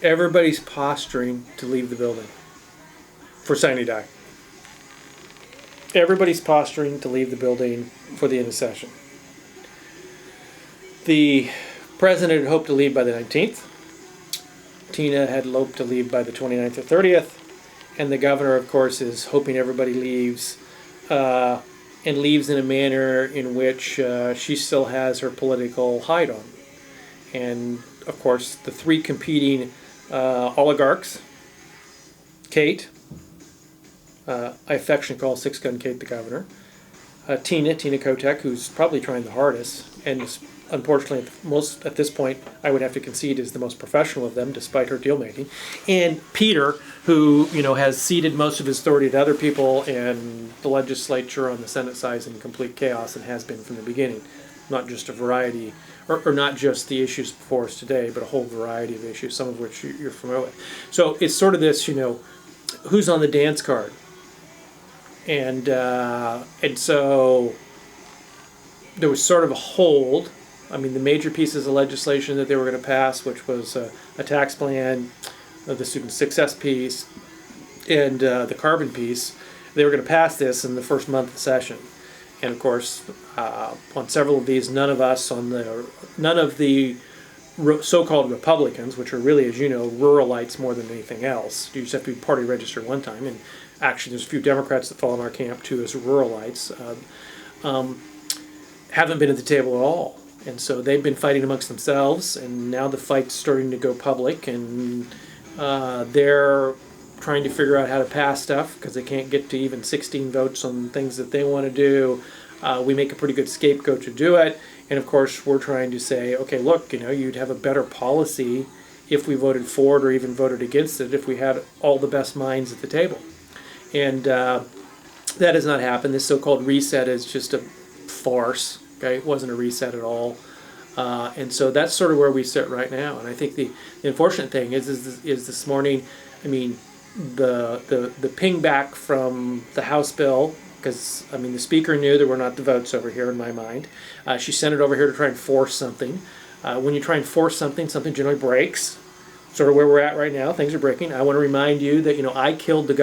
everybody's posturing to leave the building for sine die. Everybody's posturing to leave the building for the end of session. The president had hoped to leave by the 19th. Tina had hoped to leave by the 29th or 30th. And the governor, of course, is hoping everybody leaves, and leaves in a manner in which she still has her political hide on. And, of course, the three competing oligarchs, Kate, I affectionately call Six Gun Kate the governor, Tina Kotek, who's probably trying the hardest, and is, unfortunately, at this point, I would have to concede is the most professional of them, despite her deal making, and Peter, who has ceded most of his authority to other people, and the legislature on the Senate side is in complete chaos and has been from the beginning. Not just a variety, or not just the issues before us today, but a whole variety of issues, some of which you're familiar with. So it's sort of this, who's on the dance card, and so there was sort of a hold. I mean, the major pieces of legislation that they were going to pass, which was a tax plan, the student success piece, and the carbon piece, they were going to pass this in the first month of session. And of course, on several of these, none of the so-called Republicans, which are really, as you know, ruralites more than anything else. You just have to be party registered one time, and actually, there's a few Democrats that fall in our camp too as ruralites. Haven't been at the table at all. And so they've been fighting amongst themselves, and now the fight's starting to go public, and they're trying to figure out how to pass stuff because they can't get to even 16 votes on things that they want to do. We make a pretty good scapegoat to do it, and of course we're trying to say, okay, look, you'd have a better policy if we voted for it or even voted against it if we had all the best minds at the table. And that has not happened. This so-called reset is just a farce. Okay, it wasn't a reset at all, and so that's sort of where we sit right now. And I think the unfortunate thing is this morning. I mean, the ping back from the House bill, because the speaker knew there were not the votes over here in my mind. She sent it over here to try and force something. When you try and force something generally breaks. Sort of where we're at right now, things are breaking. I want to remind you that I killed the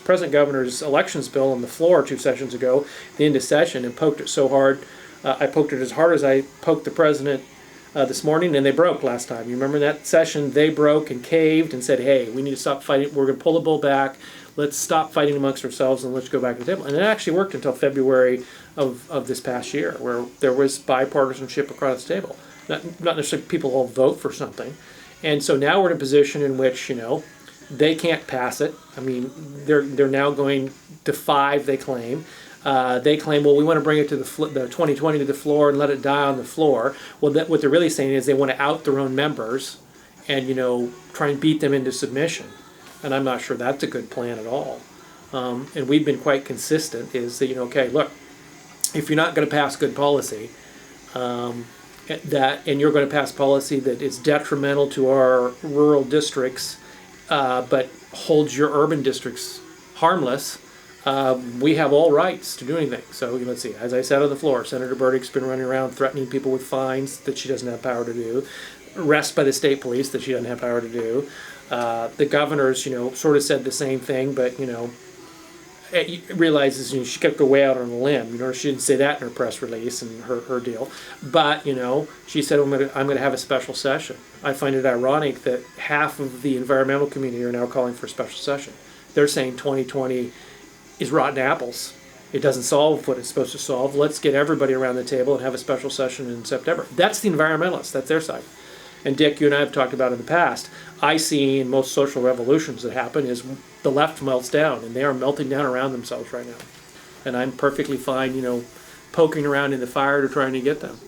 present governor's elections bill on the floor 2 sessions ago, at the end of session, and poked it so hard. I poked it as hard as I poked the president this morning, and they broke last time. You remember that session? They broke and caved and said, hey, we need to stop fighting. We're going to pull the bull back. Let's stop fighting amongst ourselves and let's go back to the table. And it actually worked until February of this past year, where there was bipartisanship across the table. Not necessarily people all vote for something. And so now we're in a position in which, they can't pass it. I mean, they're now going to 5, they claim. They claim, well, we want to bring it to the 2020 to the floor and let it die on the floor. Well, what they're really saying is they want to out their own members and, try and beat them into submission. And I'm not sure that's a good plan at all. And we've been quite consistent is that, okay, look, if you're not going to pass good policy, and you're going to pass policy that is detrimental to our rural districts, but holds your urban districts harmless, we have all rights to do anything. So let's see. As I said on the floor, Senator Burdick's been running around threatening people with fines that she doesn't have power to do, arrests by the state police that she doesn't have power to do. The governor's, sort of said the same thing, but realizes she kept her way out on a limb. She didn't say that in her press release and her deal. But she said I'm going to have a special session. I find it ironic that half of the environmental community are now calling for a special session. They're saying 2020 is rotten apples. It doesn't solve what it's supposed to solve. Let's get everybody around the table and have a special session in September. That's the environmentalists. That's their side. And Dick, you and I have talked about in the past, I see in most social revolutions that happen is the left melts down, and they are melting down around themselves right now. And I'm perfectly fine, poking around in the fire to trying to get them.